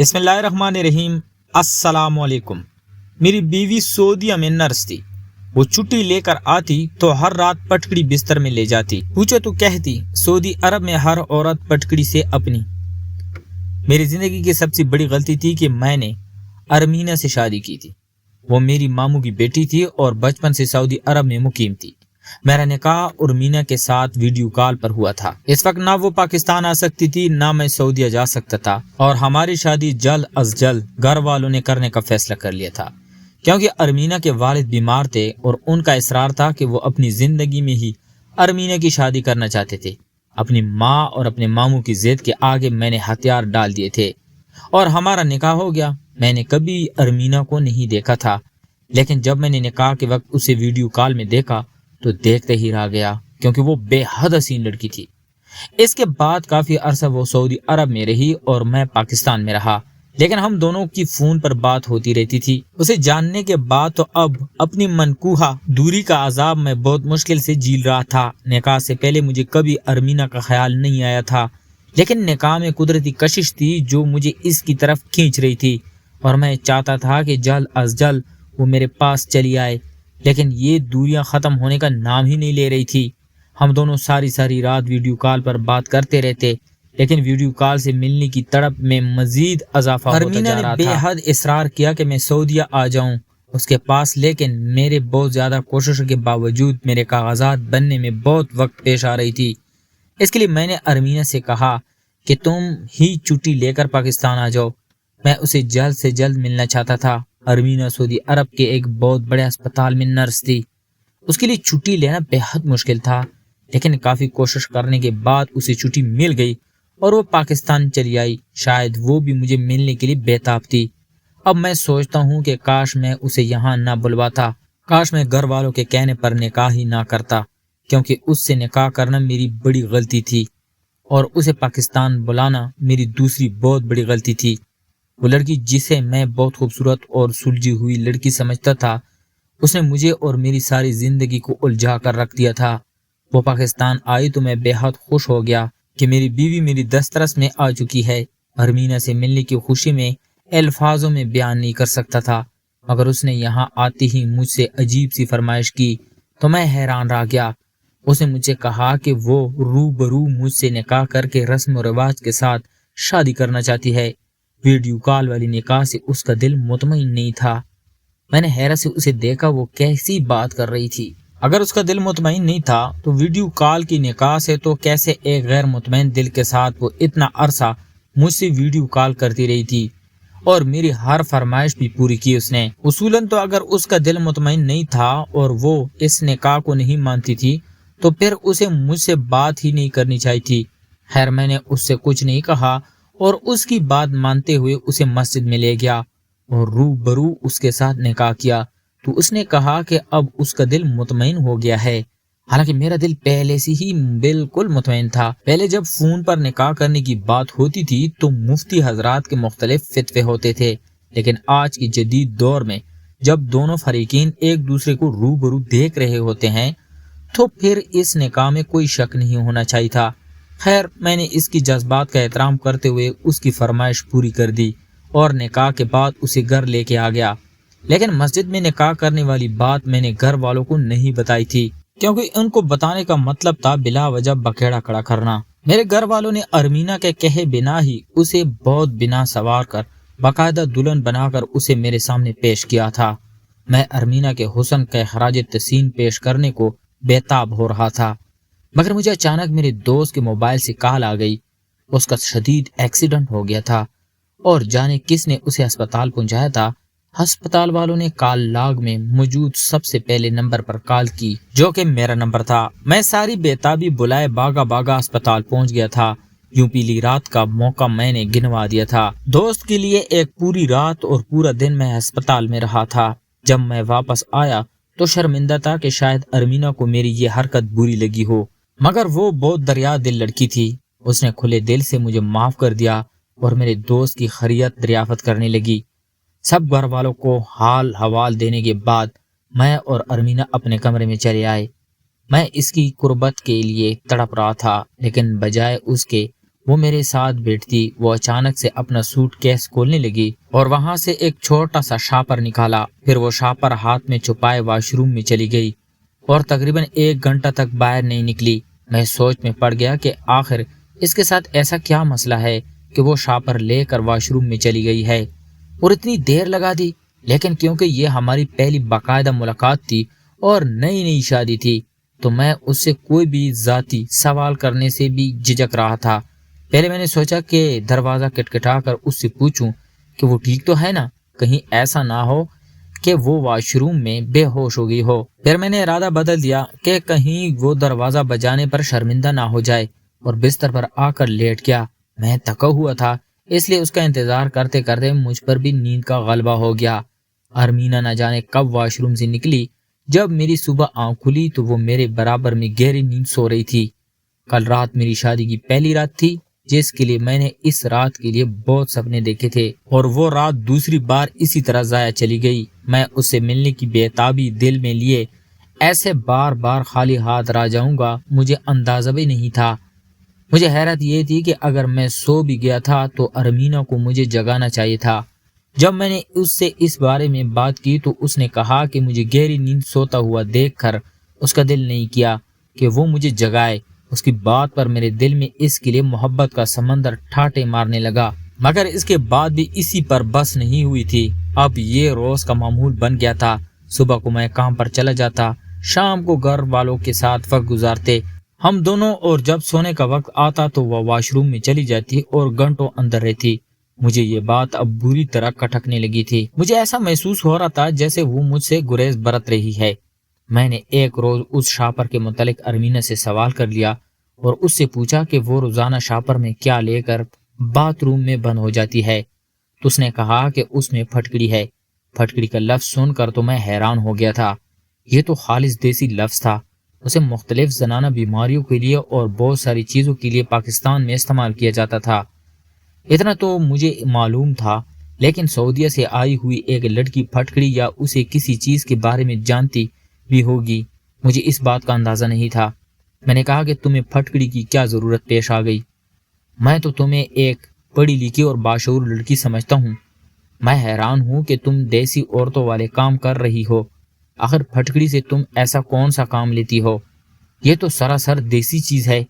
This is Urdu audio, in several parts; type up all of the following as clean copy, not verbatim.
بسم اللہ الرحمن الرحیم۔ السلام علیکم۔ میری بیوی سعودیہ میں نرس تھی۔ وہ چھٹی لے کر آتی تو ہر رات پٹکڑی بستر میں لے جاتی۔ پوچھو تو کہتی سعودی عرب میں ہر عورت پٹکڑی سے اپنی۔ میری زندگی کی سب سے بڑی غلطی تھی کہ میں نے ارمینا سے شادی کی تھی۔ وہ میری ماموں کی بیٹی تھی اور بچپن سے سعودی عرب میں مقیم تھی۔ میرا نکاح ارمینا کے ساتھ ویڈیو کال پر ہوا تھا۔ اس وقت نہ وہ پاکستان آ سکتی تھی نہ میں سعودیہ جا سکتا تھا، اور ہماری شادی جلد از جلد گھر والوں نے کرنے کا فیصلہ کر لیا تھا، کیونکہ ارمینا کے والد بیمار تھے اور ان کا اصرار تھا کہ وہ اپنی زندگی میں ہی ارمینا کی شادی کرنا چاہتے تھے۔ اپنی ماں اور اپنے ماموں کی ضد کے آگے میں نے ہتھیار ڈال دیے تھے اور ہمارا نکاح ہو گیا۔ میں نے کبھی ارمینا کو نہیں دیکھا تھا، لیکن جب میں نے نکاح کے وقت اسے ویڈیو کال میں دیکھا تو دیکھتے ہی رہ گیا، کیونکہ وہ بے حد حسین لڑکی تھی۔ اس کے بعد کافی عرصہ وہ سعودی عرب میں رہی اور میں پاکستان میں رہا، لیکن ہم دونوں کی فون پر بات ہوتی رہتی تھی۔ اسے جاننے کے بعد تو اب اپنی منقوہہ دوری کا عذاب میں بہت مشکل سے جھیل رہا تھا۔ نکاح سے پہلے مجھے کبھی ارمینا کا خیال نہیں آیا تھا، لیکن نکاح میں قدرتی کشش تھی جو مجھے اس کی طرف کھینچ رہی تھی، اور میں چاہتا تھا کہ جلد از جلد وہ میرے پاس چلی آئے، لیکن یہ دوریاں ختم ہونے کا نام ہی نہیں لے رہی تھی۔ ہم دونوں ساری رات ویڈیو کال پر بات کرتے رہتے، لیکن ویڈیو کال سے ملنے کی تڑپ میں مزید اضافہ ہوتا جا رہا تھا۔ ارمینا نے بے حد اصرار کیا کہ میں سعودیہ آ جاؤں اس کے پاس، لیکن میرے بہت زیادہ کوششوں کے باوجود میرے کاغذات بننے میں بہت وقت پیش آ رہی تھی۔ اس کے لیے میں نے ارمینا سے کہا کہ تم ہی چھٹی لے کر پاکستان آ جاؤ۔ میں اسے جلد سے جلد ملنا چاہتا تھا۔ ارمینا سعودی عرب کے ایک بہت بڑے اسپتال میں نرس تھی۔ اس کے لیے چھٹی لینا بے حد مشکل تھا، لیکن کافی کوشش کرنے کے بعد اسے چھٹی مل گئی اور وہ پاکستان چلی آئی۔ شاید وہ بھی مجھے ملنے کے لیے بےتاب تھی۔ اب میں سوچتا ہوں کہ کاش میں اسے یہاں نہ بلواتا، کاش میں گھر والوں کے کہنے پر نکاح ہی نہ کرتا، کیونکہ اس سے نکاح کرنا میری بڑی غلطی تھی اور اسے پاکستان بلانا میری دوسری بہت بڑی غلطی تھی۔ وہ لڑکی جسے میں بہت خوبصورت اور سلجھی ہوئی لڑکی سمجھتا تھا، اس نے مجھے اور میری ساری زندگی کو الجھا کر رکھ دیا تھا۔ وہ پاکستان آئی تو میں بے حد خوش ہو گیا کہ میری بیوی میری دسترس میں آ چکی ہے۔ ارمینا سے ملنے کی خوشی میں الفاظوں میں بیان نہیں کر سکتا تھا، مگر اس نے یہاں آتی ہی مجھ سے عجیب سی فرمائش کی تو میں حیران رہ گیا۔ اس نے مجھ سے کہا کہ وہ روبرو مجھ سے نکاح کر کے رسم و رواج کے ساتھ شادی کرنا چاہتی ہے۔ ویڈیو کال والی نکاح سے اس کا دل مطمئن نہیں تھا۔ میں نے حیرت سے اسے دیکھا، وہ کیسی بات کر رہی تھی۔ اگر اس کا دل مطمئن نہیں تھا تو ویڈیو کال کی نکاح سے تو کیسے ایک غیر مطمئن دل کے ساتھ وہ اتنا عرصہ مجھ سے ویڈیو کال کرتی رہی تھی، اور میری ہر فرمائش بھی پوری کی اس نے۔ اصولاً تو اگر اس کا دل مطمئن نہیں تھا اور وہ اس نکاح کو نہیں مانتی تھی تو پھر اسے مجھ سے بات ہی نہیں کرنی چاہیے تھی۔ خیر، میں نے اس سے کچھ نہیں کہا اور اس کی بات مانتے ہوئے اسے مسجد میں لے گیا اور روبرو اس کے ساتھ نکاح کیا تو اس نے کہا کہ اب اس کا دل مطمئن ہو گیا ہے، حالانکہ میرا دل پہلے سے ہی بالکل مطمئن تھا۔ پہلے جب فون پر نکاح کرنے کی بات ہوتی تھی تو مفتی حضرات کے مختلف فتوے ہوتے تھے، لیکن آج کی جدید دور میں جب دونوں فریقین ایک دوسرے کو روبرو دیکھ رہے ہوتے ہیں تو پھر اس نکاح میں کوئی شک نہیں ہونا چاہیے تھا۔ خیر، میں نے اس کی جذبات کا احترام کرتے ہوئے اس کی فرمائش پوری کر دی اور نکاح کے بعد اسے گھر لے کے آ گیا، لیکن مسجد میں نکاح کرنے والی بات میں نے گھر والوں کو نہیں بتائی تھی، کیونکہ ان کو بتانے کا مطلب تھا بلا وجہ بکھیڑا کھڑا کرنا۔ میرے گھر والوں نے ارمینا کے کہے بنا ہی اسے بہت بنا سوار کر باقاعدہ دلہن بنا کر اسے میرے سامنے پیش کیا تھا۔ میں ارمینا کے حسن کا خراج تحسین پیش کرنے کو بےتاب ہو رہا تھا، مگر مجھے اچانک میرے دوست کے موبائل سے کال آ گئی۔ اس کا شدید ایکسیڈنٹ ہو گیا تھا اور جانے کس نے اسے ہسپتال پہنچایا تھا۔ ہسپتال والوں نے کال لاگ میں موجود سب سے پہلے نمبر پر کال کی، جو کہ میرا نمبر تھا۔ میں ساری بےتابی بلائے باغا ہسپتال پہنچ گیا تھا۔ یوں پیلی رات کا موقع میں نے گنوا دیا تھا۔ دوست کے لیے ایک پوری رات اور پورا دن میں ہسپتال میں رہا تھا۔ جب میں واپس آیا تو شرمندہ تھا کہ شاید ارمینا کو میری یہ حرکت بری لگی ہو، مگر وہ بہت دریا دل لڑکی تھی۔ اس نے کھلے دل سے مجھے معاف کر دیا اور میرے دوست کی خیریت دریافت کرنے لگی۔ سب گھر والوں کو حال حوال دینے کے بعد میں اور ارمینا اپنے کمرے میں چلے آئے۔ میں اس کی قربت کے لیے تڑپ رہا تھا، لیکن بجائے اس کے وہ میرے ساتھ بیٹھتی۔ وہ اچانک سے اپنا سوٹ کیس کھولنے لگی اور وہاں سے ایک چھوٹا سا شاپر نکالا۔ پھر وہ شاپر ہاتھ میں چھپائے واش روم میں چلی گئی اور تقریباً 1 گھنٹہ تک باہر نہیں نکلی۔ میں سوچ میں پڑ گیا کہ آخر اس کے ساتھ ایسا کیا مسئلہ ہے کہ وہ شاپر لے کر واش روم میں چلی گئی ہے اور اتنی دیر لگا دی۔ لیکن کیونکہ یہ ہماری پہلی باقاعدہ ملاقات تھی اور نئی شادی تھی تو میں اس سے کوئی بھی ذاتی سوال کرنے سے بھی جھجک رہا تھا۔ پہلے میں نے سوچا کہ دروازہ کٹکھٹا کر اس سے پوچھوں کہ وہ ٹھیک تو ہے نا، کہیں ایسا نہ ہو کہ وہ واش روم میں بے ہوش ہو گئی ہو۔ پھر میں نے ارادہ بدل دیا کہ کہیں وہ دروازہ بجانے پر شرمندہ نہ ہو جائے اور بستر پر آ کر لیٹ گیا۔ میں تھکا ہوا تھا، اس لیے اس کا انتظار کرتے کرتے مجھ پر بھی نیند کا غلبہ ہو گیا۔ ارمینا نہ جانے کب واش روم سے نکلی۔ جب میری صبح آنکھ کھلی تو وہ میرے برابر میں گہری نیند سو رہی تھی۔ کل رات میری شادی کی پہلی رات تھی، جس کے لیے میں نے اس رات کے لیے بہت سپنے دیکھے تھے، اور وہ رات دوسری بار اسی طرح ضائع چلی گئی۔ میں اس سے ملنے کی بےتابی دل میں لیے ایسے بار بار خالی ہاتھ رہ جاؤں گا، مجھے اندازہ بھی نہیں تھا۔ مجھے حیرت یہ تھی کہ اگر میں سو بھی گیا تھا تو ارمینا کو مجھے جگانا چاہیے تھا۔ جب میں نے اس سے اس بارے میں بات کی تو اس نے کہا کہ مجھے گہری نیند سوتا ہوا دیکھ کر اس کا دل نہیں کیا کہ وہ مجھے جگائے۔ اس کی بات پر میرے دل میں اس کے لیے محبت کا سمندر ٹھاٹے مارنے لگا، مگر اس کے بعد بھی اسی پر بس نہیں ہوئی تھی۔ اب یہ روز کا معمول بن گیا تھا۔ صبح کو میں کام پر چلا جاتا، شام کو گھر والوں کے ساتھ وقت گزارتے ہم دونوں، اور جب سونے کا وقت آتا تو وہ واش روم میں چلی جاتی اور گھنٹوں اندر رہتی۔ مجھے یہ بات اب بری طرح کھٹکنے لگی تھی۔ مجھے ایسا محسوس ہو رہا تھا جیسے وہ مجھ سے گریز برت رہی ہے۔ میں نے ایک روز اس شاپر کے متعلق ارمینا سے سوال کر لیا اور اس سے پوچھا کہ وہ روزانہ شاپر میں کیا لے کر باتھ روم میں بند ہو جاتی ہے، تو اس نے کہا کہ اس میں پھٹکڑی ہے۔ پھٹکڑی کا لفظ سن کر تو میں حیران ہو گیا تھا۔ یہ تو خالص دیسی لفظ تھا۔ اسے مختلف زنانہ بیماریوں کے لیے اور بہت ساری چیزوں کے لیے پاکستان میں استعمال کیا جاتا تھا۔ اتنا تو مجھے معلوم تھا، لیکن سعودیہ سے آئی ہوئی ایک لڑکی پھٹکڑی یا اسے کسی چیز کے بارے میں جانتی بھی ہوگی، مجھے اس بات کا اندازہ نہیں تھا۔ میں نے کہا کہ تمہیں پھٹکڑی کی کیا ضرورت پیش آ گئی؟ میں تو تمہیں ایک پڑھی لکھی اور باشعور لڑکی سمجھتا ہوں۔ میں حیران ہوں کہ تم دیسی عورتوں والے کام کر رہی ہو۔ آخر پھٹکڑی سے تم ایسا کون سا کام لیتی ہو؟ یہ تو سراسر دیسی چیز ہے۔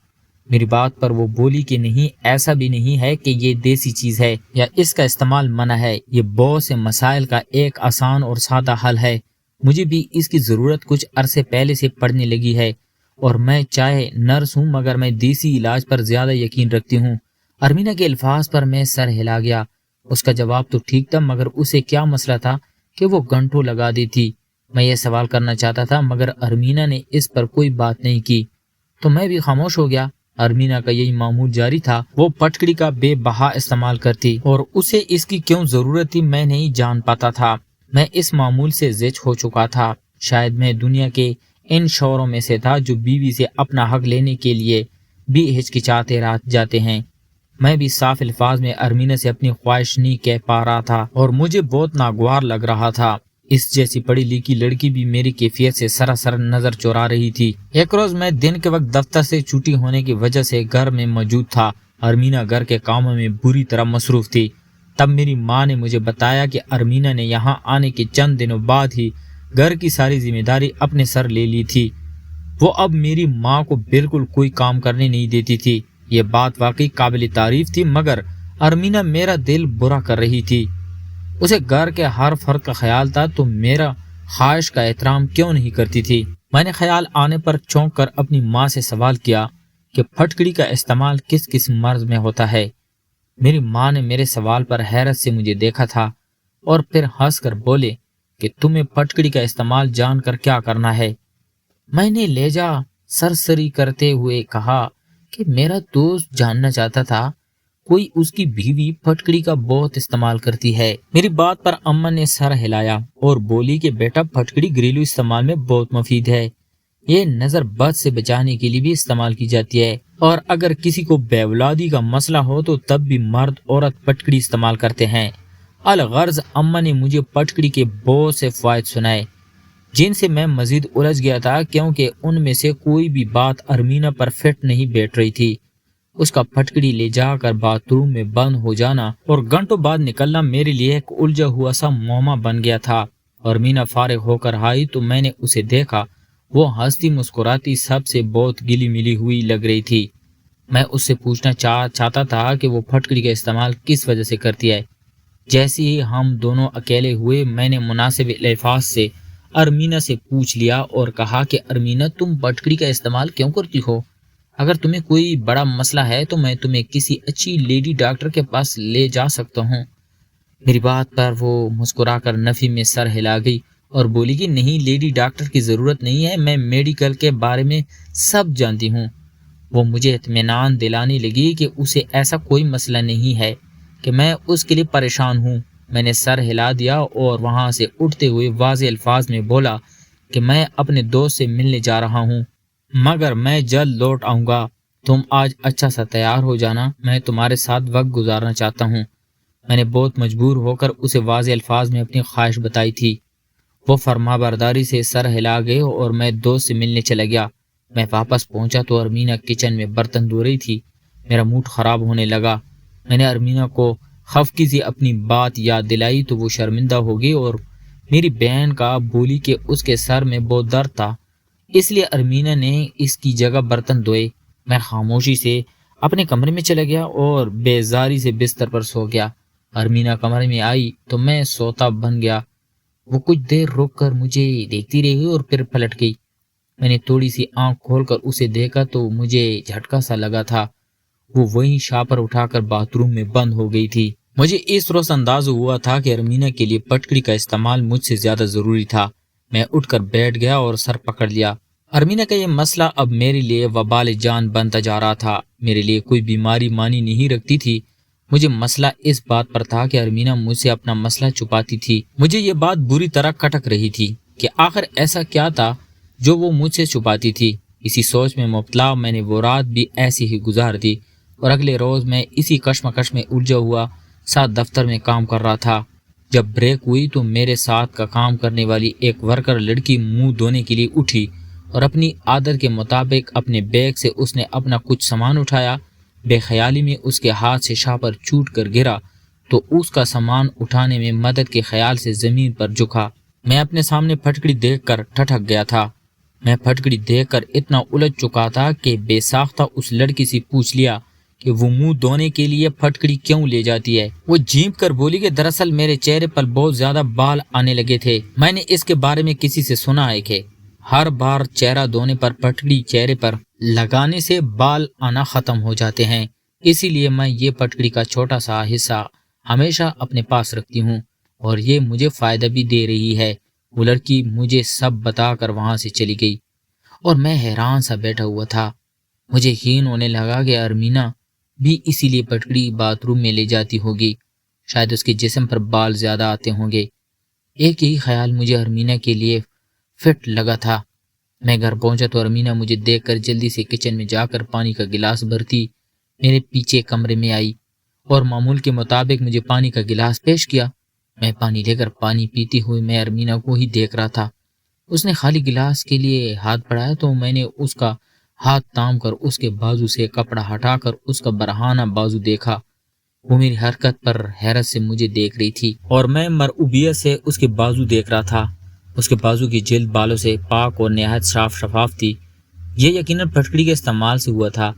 میری بات پر وہ بولی کہ نہیں، ایسا بھی نہیں ہے کہ یہ دیسی چیز ہے یا اس کا استعمال منع ہے، یہ بہت سے مسائل کا ایک آسان اور سادہ حل ہے۔ مجھے بھی اس کی ضرورت کچھ عرصے پہلے سے پڑنے لگی ہے، اور میں چاہے نرس ہوں مگر میں دیسی علاج پر زیادہ یقین رکھتی ہوں۔ ارمینا کے الفاظ پر میں سر ہلا گیا۔ اس کا جواب تو ٹھیک تھا، مگر اسے کیا مسئلہ تھا کہ وہ گھنٹوں لگا دی تھی؟ میں یہ سوال کرنا چاہتا تھا مگر ارمینا نے اس پر کوئی بات نہیں کی، تو میں بھی خاموش ہو گیا۔ ارمینا کا یہی معمول جاری تھا، وہ پھٹکڑی کا بے بہا استعمال کرتی اور اسے اس کی کیوں ضرورت تھی میں نہیں جان پاتا تھا۔ میں اس معمول سے زچ ہو چکا تھا۔ شاید میں دنیا کے ان شوہروں میں سے تھا جو بیوی سے اپنا حق لینے کے لیے بھی ہچکچاتے رہ جاتے ہیں۔ میں بھی صاف الفاظ میں ارمینا سے اپنی خواہش نہیں کہہ پا رہا تھا اور مجھے بہت ناگوار لگ رہا تھا۔ اس جیسی پڑھی لکھی لڑکی بھی میری کیفیت سے سراسر نظر چرا رہی تھی۔ ایک روز میں دن کے وقت دفتر سے چھٹی ہونے کی وجہ سے گھر میں موجود تھا۔ ارمینا گھر کے کاموں میں بری طرح مصروف تھی۔ تب میری ماں نے مجھے بتایا کہ ارمینا نے یہاں آنے کے چند دنوں بعد ہی گھر کی ساری ذمہ داری اپنے سر لے لی تھی۔ وہ اب میری ماں کو بالکل کوئی کام کرنے نہیں دیتی تھی۔ یہ بات واقعی قابل تعریف تھی، مگر ارمینا میرا دل برا کر رہی تھی۔ اسے گھر کے ہر فرد کا خیال تھا، تو میرا خواہش کا احترام کیوں نہیں کرتی تھی؟ میں نے خیال آنے پر چونک کر اپنی ماں سے سوال کیا کہ پھٹکڑی کا استعمال کس کس مرض میں ہوتا ہے؟ میری ماں نے میرے سوال پر حیرت سے مجھے دیکھا تھا اور پھر ہنس کر بولے کہ تمہیں پھٹکڑی کا استعمال جان کر کیا کرنا ہے؟ میں نے لہجہ سرسری کرتے ہوئے کہا کہ میرا دوست جاننا چاہتا تھا کوئی اس کی بیوی پھٹکڑی کا بہت استعمال کرتی ہے۔ میری بات پر اماں نے سر ہلایا اور بولی کہ بیٹا پھٹکڑی گھریلو استعمال میں بہت مفید ہے، یہ نظر بد سے بچانے کے لیے بھی استعمال کی جاتی ہے، اور اگر کسی کو بے اولادی کا مسئلہ ہو تو تب بھی مرد عورت پھٹکڑی استعمال کرتے ہیں۔ الغرض اماں نے مجھے پھٹکڑی کے بہت سے فوائد سنائے جن سے میں مزید الجھ گیا تھا، کیونکہ ان میں سے کوئی بھی بات ارمینا پر فٹ نہیں بیٹھ رہی تھی۔ اس کا پھٹکڑی لے جا کر باتھ روم میں بند ہو جانا اور گھنٹوں بعد نکلنا میرے لیے ایک الجھا ہوا سا معمہ بن گیا تھا۔ اور مینا فارغ ہو کر آئی تو میں نے اسے دیکھا، وہ ہنستی مسکراتی سب سے بہت گلی ملی ہوئی لگ رہی تھی۔ میں اس سے پوچھنا چاہتا تھا کہ وہ پھٹکڑی کا استعمال کس وجہ سے کرتی ہے۔ جیسے ہی ہم دونوں اکیلے ہوئے میں نے مناسب الفاظ سے ارمینا سے پوچھ لیا اور کہا کہ ارمینا، تم پھٹکڑی کا استعمال کیوں کرتی ہو؟ اگر تمہیں کوئی بڑا مسئلہ ہے تو میں تمہیں کسی اچھی لیڈی ڈاکٹر کے پاس لے جا سکتا ہوں۔ میری بات پر وہ مسکرا کر نفی میں سر ہلا گئی اور بولی کہ نہیں، لیڈی ڈاکٹر کی ضرورت نہیں ہے، میں میڈیکل کے بارے میں سب جانتی ہوں۔ وہ مجھے اطمینان دلانے لگی کہ اسے ایسا کوئی مسئلہ نہیں ہے کہ میں اس کے لیے پریشان ہوں۔ میں نے سر ہلا دیا اور وہاں سے اٹھتے ہوئے واضح الفاظ میں بولا کہ میں اپنے دوست سے ملنے جا رہا ہوں، مگر میں جلد لوٹ آؤں گا۔ تم آج اچھا سا تیار ہو جانا، میں تمہارے ساتھ وقت گزارنا چاہتا ہوں۔ میں نے بہت مجبور ہو کر اسے واضح الفاظ میں اپنی خواہش بتائی تھی۔ وہ فرما برداری سے سر ہلا گئے اور میں دوست سے ملنے چلا گیا۔ میں واپس پہنچا تو ارمینا کچن میں برتن دھو رہی تھی۔ میرا موڈ خراب ہونے لگا۔ میں نے ارمینا کو خفگی سے اپنی بات یاد دلائی تو وہ شرمندہ ہو گئی اور میری بہن کا بولی کہ اس کے سر میں بہت درد تھا، اس لیے ارمینا نے اس کی جگہ برتن دھوئے۔ میں خاموشی سے اپنے کمرے میں چلا گیا اور بیزاری سے بستر پر سو گیا۔ ارمینا کمرے میں آئی تو میں سوتا بن گیا۔ وہ کچھ دیر رک کر مجھے دیکھتی رہی اور پھر پلٹ گئی۔ میں نے تھوڑی سی آنکھ کھول کر اسے دیکھا تو مجھے جھٹکا سا لگا تھا۔ وہ وہیں شاپر اٹھا کر باتھ روم میں بند ہو گئی تھی۔ مجھے اس روز انداز ہوا تھا کہ ارمینا کے لیے پٹکڑی کا استعمال مجھ سے زیادہ ضروری تھا۔ میں اٹھ کر بیٹھ گیا اور سر پکڑ لیا۔ ارمینا کا یہ مسئلہ اب میرے لیے وبال جان بنتا جا رہا تھا۔ میرے لیے کوئی بیماری مانی نہیں رکھتی تھی۔ مجھے مسئلہ اس بات پر تھا کہ ارمینا مجھ سے اپنا مسئلہ چھپاتی تھی۔ مجھے یہ بات بری طرح کھٹک رہی تھی کہ آخر ایسا کیا تھا جو وہ مجھ سے چھپاتی تھی۔ اسی سوچ میں مبتلا میں نے وہ رات بھی ایسی ہی گزار دی اور اگلے روز میں اسی کشمکش میں الجھا ہوا ساتھ دفتر میں کام کر رہا تھا۔ جب بریک ہوئی تو میرے ساتھ کا کام کرنے والی ایک ورکر لڑکی منہ دھونے کے لیے اٹھی اور اپنی عادت کے مطابق اپنے بیگ سے اس نے اپنا کچھ سامان اٹھایا۔ بے خیالی میں اس کے ہاتھ سے شاپر چھوٹ کر گرا تو اس کا سامان اٹھانے میں مدد کے خیال سے زمین پر جھکا۔ میں اپنے سامنے پھٹکڑی دیکھ کر ٹھٹک گیا تھا۔ میں پھٹکڑی دیکھ کر اتنا الجھ چکا تھا کہ بے ساختہ اس لڑکی سے پوچھ لیا کہ وہ منہ دھونے کے لیے پھٹکڑی کیوں لے جاتی ہے۔ وہ جھینپ کر بولی کہ دراصل میرے چہرے پر بہت زیادہ بال آنے لگے تھے۔ میں نے اس کے بارے میں کسی سے سنا ہے کہ ہر بار چہرہ دھونے پر پھٹکڑی چہرے پر لگانے سے بال آنا ختم ہو جاتے ہیں، اسی لیے میں یہ پھٹکڑی کا چھوٹا سا حصہ ہمیشہ اپنے پاس رکھتی ہوں اور یہ مجھے فائدہ بھی دے رہی ہے۔ وہ لڑکی مجھے سب بتا کر وہاں سے چلی گئی اور میں حیران سا بیٹھا ہوا تھا۔ مجھے یقین ہونے لگا کہ ارمینا بھی اسی لیے پھٹکڑی باتھ روم میں لے جاتی ہوگی، شاید اس کے جسم پر بال زیادہ آتے ہوں گے۔ ایک ہی خیال مجھے ارمینا کے لیے فٹ لگا تھا۔ میں گھر پہنچا تو ارمینا مجھے دیکھ کر جلدی سے کچن میں جا کر پانی کا گلاس بھرتی میرے پیچھے کمرے میں آئی اور معمول کے مطابق مجھے پانی کا گلاس پیش کیا۔ میں پانی لے کر پانی پیتی ہوئی میں ارمینا کو ہی دیکھ رہا تھا۔ اس نے خالی گلاس کے لیے ہاتھ بڑھایا تو میں نے اس کا ہاتھ تام کر اس کے بازو سے کپڑا ہٹا کر اس کا برہنہ بازو دیکھا۔ وہ میری حرکت پر حیرت سے مجھے دیکھ رہی تھی اور میں مرعوبیت سے اس کے بازو دیکھ رہا تھا۔ اس کے بازو کی جلد بالوں سے پاک اور نہایت صاف شفاف تھی۔ یہ یقیناً پھٹکڑی کے استعمال سے ہوا تھا،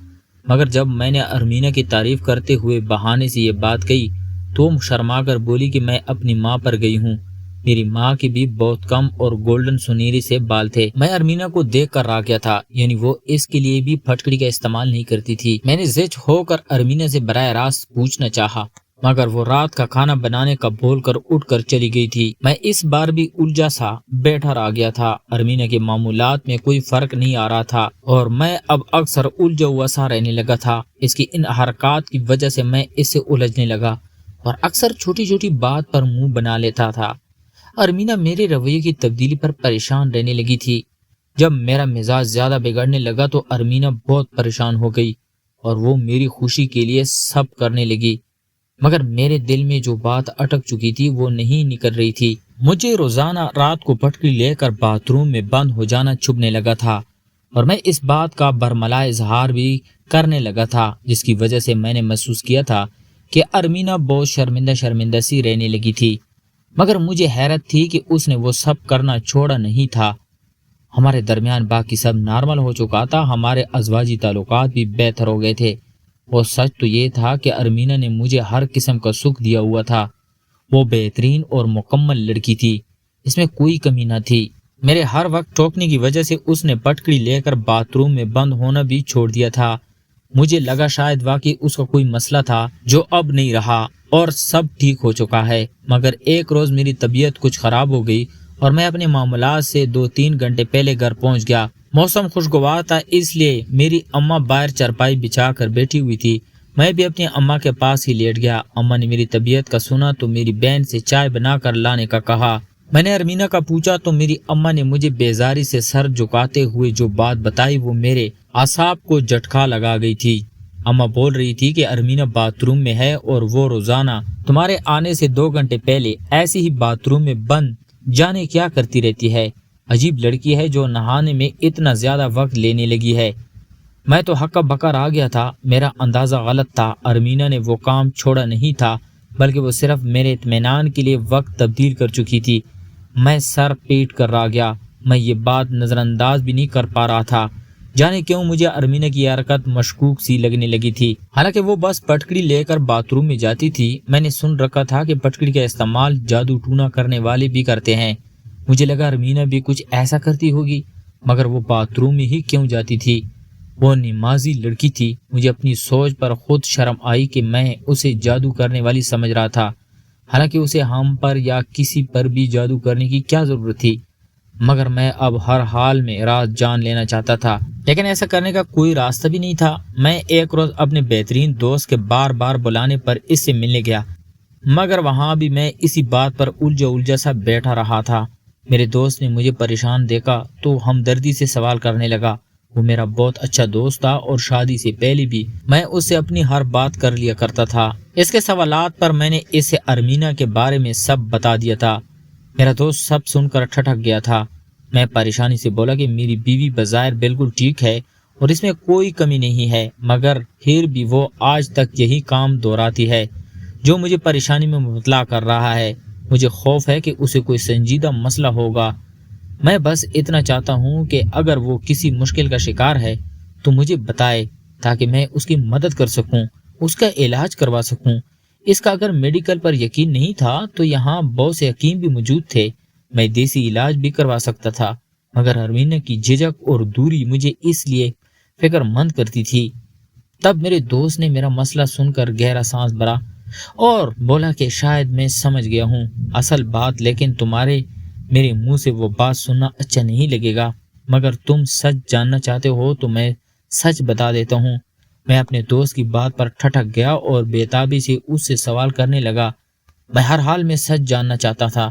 مگر جب میں نے ارمینا کی تعریف کرتے ہوئے بہانے سے یہ بات کہی تو وہ شرما کر بولی کہ میں اپنی ماں پر گئی ہوں، میری ماں کے بھی بہت کم اور گولڈن سنہری سے بال تھے۔ میں ارمینا کو دیکھ کر را گیا تھا، یعنی وہ اس کے لیے بھی پھٹکڑی کا استعمال نہیں کرتی تھی۔ میں نے زچ ہو کر ارمینا سے براہ راست پوچھنا چاہا، مگر وہ رات کا کھانا بنانے کا بول کر اٹھ کر چلی گئی تھی۔ میں اس بار بھی الجھا سا بیٹھا رہ گیا تھا۔ ارمینا کے معمولات میں کوئی فرق نہیں آ رہا تھا اور میں اب اکثر الجھا ہوا سا رہنے لگا تھا۔ اس کی ان حرکات کی وجہ سے میں اس سے الجھنے لگا اور اکثر چھوٹی چھوٹی بات پر منہ بنا لیتا تھا۔ ارمینا میرے رویے کی تبدیلی پر پریشان رہنے لگی تھی۔ جب میرا مزاج زیادہ بگڑنے لگا تو ارمینا بہت پریشان ہو گئی اور وہ میری خوشی کے لیے سب کرنے لگی، مگر میرے دل میں جو بات اٹک چکی تھی وہ نہیں نکل رہی تھی۔ مجھے روزانہ رات کو پھٹکڑی لے کر باتھ روم میں بند ہو جانا چبھنے لگا تھا اور میں اس بات کا برملا اظہار بھی کرنے لگا تھا، جس کی وجہ سے میں نے محسوس کیا تھا کہ ارمینا بہت شرمندہ سی رہنے لگی تھی، مگر مجھے حیرت تھی کہ اس نے وہ سب کرنا چھوڑا نہیں تھا۔ ہمارے درمیان باقی سب نارمل ہو چکا تھا، ہمارے ازواجی تعلقات بھی بہتر ہو گئے تھے۔ وہ سچ تو یہ تھا کہ ارمینا نے مجھے ہر قسم کا سکھ دیا ہوا تھا۔ وہ بہترین اور مکمل لڑکی تھی، اس میں کوئی کمی نہ تھی۔ میرے ہر وقت ٹوکنے کی وجہ سے اس نے پٹکڑی لے کر باتھ روم میں بند ہونا بھی چھوڑ دیا تھا۔ مجھے لگا شاید واقعی اس کا کوئی مسئلہ تھا جو اب نہیں رہا اور سب ٹھیک ہو چکا ہے، مگر ایک روز میری طبیعت کچھ خراب ہو گئی اور میں اپنے معاملات سے 2-3 گھنٹے پہلے گھر پہنچ گیا۔ موسم خوشگوار تھا، اس لیے میری اماں باہر چرپائی بچھا کر بیٹھی ہوئی تھی۔ میں بھی اپنی اماں کے پاس ہی لیٹ گیا۔ اماں نے میری طبیعت کا سنا تو میری بہن سے چائے بنا کر لانے کا کہا۔ میں نے ارمینا کا پوچھا تو میری اماں نے مجھے بیزاری سے سر جھکاتے ہوئے جو بات بتائی وہ میرے اعصاب کو جھٹکا لگا گئی تھی۔ اماں بول رہی تھی کہ ارمینا باتھ روم میں ہے اور وہ روزانہ تمہارے آنے سے 2 گھنٹے پہلے ایسے ہی باتھ روم میں بند جانے کیا کرتی رہتی ہے۔ عجیب لڑکی ہے جو نہانے میں اتنا زیادہ وقت لینے لگی ہے۔ میں تو ہکا بکا آ گیا تھا۔ میرا اندازہ غلط تھا، ارمینا نے وہ کام چھوڑا نہیں تھا، بلکہ وہ صرف میرے اطمینان کے لیے وقت تبدیل کر چکی تھی۔ میں سر پیٹ کر رہ گیا، میں یہ بات نظر انداز بھی نہیں کر پا رہا تھا۔ جانے کیوں مجھے ارمینا کی حرکت مشکوک سی لگنے لگی تھی، حالانکہ وہ بس پٹکڑی لے کر باتھ روم میں جاتی تھی۔ میں نے سن رکھا تھا کہ پٹکڑی کا استعمال جادو ٹونا کرنے والے بھی کرتے ہیں۔ مجھے لگا ارمینا بھی کچھ ایسا کرتی ہوگی، مگر وہ باتھ روم میں ہی کیوں جاتی تھی؟ وہ نمازی لڑکی تھی۔ مجھے اپنی سوچ پر خود شرم آئی کہ میں اسے جادو کرنے والی سمجھ رہا تھا، حالانکہ اسے ہم پر یا کسی پر بھی جادو کرنے کی کیا ضرورت تھی؟ مگر میں اب ہر حال میں راز جان لینا چاہتا تھا، لیکن ایسا کرنے کا کوئی راستہ بھی نہیں تھا۔ میں ایک روز اپنے بہترین دوست کے بار بار بلانے پر اس سے ملنے گیا، مگر وہاں بھی میں اسی بات پر الجھا سا بیٹھا رہا تھا۔ میرے دوست نے مجھے پریشان دیکھا تو ہمدردی سے سوال کرنے لگا۔ وہ میرا بہت اچھا دوست تھا اور شادی سے پہلے بھی میں اس سے اپنی ہر بات کر لیا کرتا تھا۔ اس کے سوالات پر میں نے اسے ارمینا کے بارے میں سب بتا دیا تھا۔ میرا دوست سب سن کر ٹھٹک گیا تھا۔ میں پریشانی سے بولا کہ میری بیوی بظاہر بالکل ٹھیک ہے اور اس میں کوئی کمی نہیں ہے، مگر پھر بھی وہ آج تک یہی کام دہراتی ہے جو مجھے پریشانی میں مبتلا کر رہا ہے۔ مجھے خوف ہے کہ اسے کوئی سنجیدہ مسئلہ ہوگا۔ میں بس اتنا چاہتا ہوں کہ اگر وہ کسی مشکل کا شکار ہے تو مجھے بتائے تاکہ میں اس کی مدد کر سکوں، اس کا علاج کروا سکوں۔ اس کا اگر میڈیکل پر یقین نہیں تھا تو یہاں بہت سے حکیم بھی موجود تھے، میں دیسی علاج بھی کروا سکتا تھا، مگر ارمینا کی جھجک اور دوری مجھے اس لیے فکر مند کرتی تھی۔ تب میرے دوست نے میرا مسئلہ سن کر گہرا سانس بھرا اور بولا کہ شاید میں سمجھ گیا ہوں اصل بات، لیکن تمہارے میرے منہ سے وہ بات سننا اچھا نہیں لگے گا، مگر تم سچ جاننا چاہتے ہو تو میں سچ بتا دیتا ہوں۔ میں اپنے دوست کی بات پر ٹھٹک گیا اور بےتابی سے اس سے سوال کرنے لگا۔ میں ہر حال میں سچ جاننا چاہتا تھا۔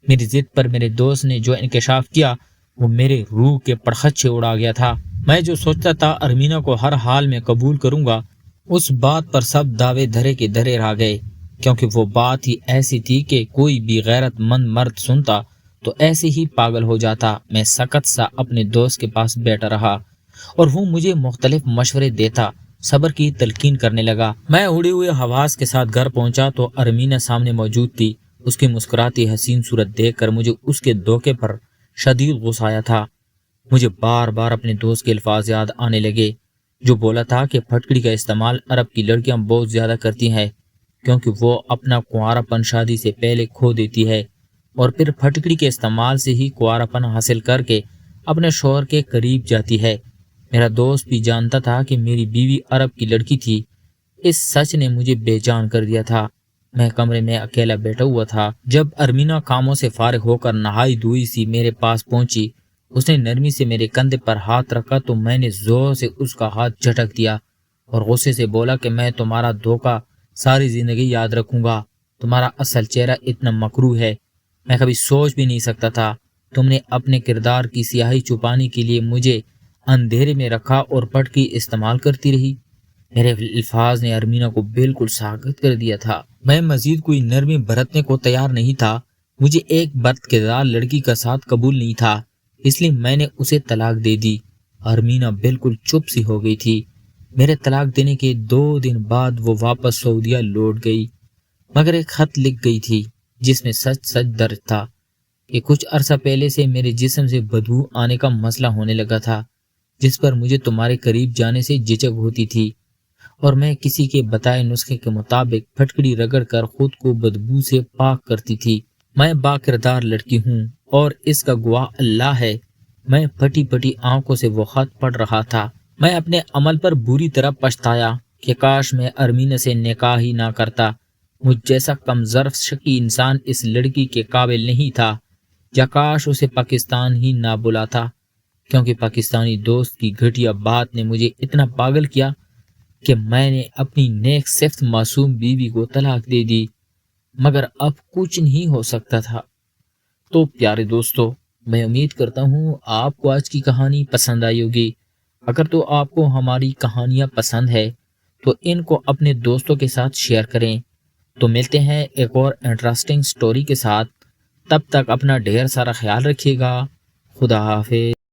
میری ضد پر میرے دوست نے جو انکشاف کیا وہ میرے روح کے پرخچے اڑا گیا تھا۔ میں جو سوچتا تھا ارمینا کو ہر حال میں قبول کروں گا، اس بات پر سب دعوے دھرے کے دھرے رہ گئے، کیونکہ وہ بات ہی ایسی تھی کہ کوئی بھی غیرت مند مرد سنتا تو ایسے ہی پاگل ہو جاتا۔ میں سکت سا اپنے دوست کے پاس بیٹھا رہا اور وہ مجھے مختلف مشورے دیتا، صبر کی تلقین کرنے لگا۔ میں اڑے ہوئے حواس کے ساتھ گھر پہنچا تو ارمینا سامنے موجود تھی۔ اس کی مسکراتی حسین صورت دیکھ کر مجھے اس کے دھوکے پر شدید غصہ آیا تھا۔ مجھے بار بار اپنے دوست کے الفاظ یاد آنے لگے جو بولا تھا کہ پھٹکڑی کا استعمال عرب کی لڑکیاں بہت زیادہ کرتی ہیں کیونکہ وہ اپنا کنوارا پن شادی سے پہلے کھو دیتی ہے اور پھر پھٹکڑی کے استعمال سے ہی کنوارا پن حاصل کر کے اپنے شوہر کے قریب جاتی ہے۔ میرا دوست بھی جانتا تھا کہ میری بیوی عرب کی لڑکی تھی۔ اس سچ نے مجھے بے جان کر دیا تھا۔ میں کمرے میں اکیلا بیٹھا ہوا تھا جب ارمینا کاموں سے فارغ ہو کر نہائی دھوئی سی میرے پاس پہنچی۔ اس نے نرمی سے میرے کندھے پر ہاتھ رکھا تو میں نے زور سے اس کا ہاتھ جھٹک دیا اور غصے سے بولا کہ میں تمہارا دھوکہ ساری زندگی یاد رکھوں گا۔ تمہارا اصل چہرہ اتنا مکروہ ہے، میں کبھی سوچ بھی نہیں سکتا تھا۔ تم نے اپنے کردار کی سیاہی چھپانے کے لیے مجھے اندھیرے میں رکھا اور پٹکی استعمال کرتی رہی۔ میرے الفاظ نے ارمینا کو بالکل ساکت کر دیا تھا۔ میں مزید کوئی نرمی برتنے کو تیار نہیں تھا۔ مجھے ایک بد کردار لڑکی کا ساتھ قبول نہیں تھا، اس لیے میں نے اسے طلاق دے دی۔ ارمینا بالکل چپ سی ہو گئی تھی۔ میرے طلاق دینے کے 2 دن بعد وہ واپس سعودیہ لوٹ گئی، مگر ایک خط لکھ گئی تھی جس میں سچ درج تھا کہ کچھ عرصہ پہلے سے میرے جسم سے بدبو آنے کا مسئلہ ہونے لگا تھا، جس پر مجھے تمہارے قریب جانے سے جھجک ہوتی تھی، اور میں کسی کے بتائے نسخے کے مطابق پھٹکڑی رگڑ کر خود کو بدبو سے پاک کرتی تھی۔ میں با کردار لڑکی ہوں اور اس کا گواہ اللہ ہے۔ میں پھٹی پھٹی آنکھوں سے وہ خط پڑھ رہا تھا۔ میں اپنے عمل پر بری طرح پچھتایا کہ کاش میں ارمینہ سے نکاح ہی نہ کرتا۔ مجھ جیسا کم ظرف شقی انسان اس لڑکی کے قابل نہیں تھا، یا کاش اسے پاکستان ہی نہ بلاتا، کیونکہ پاکستانی دوست کی گھٹیا بات نے مجھے اتنا پاگل کیا کہ میں نے اپنی نیک صفت معصوم بیوی کو طلاق دے دی، مگر اب کچھ نہیں ہو سکتا تھا۔ تو پیارے دوستو، میں امید کرتا ہوں آپ کو آج کی کہانی پسند آئی ہوگی۔ اگر تو آپ کو ہماری کہانیاں پسند ہے تو ان کو اپنے دوستوں کے ساتھ شیئر کریں۔ تو ملتے ہیں ایک اور انٹرسٹنگ سٹوری کے ساتھ، تب تک اپنا ڈھیر سارا خیال رکھیے گا۔ خدا حافظ۔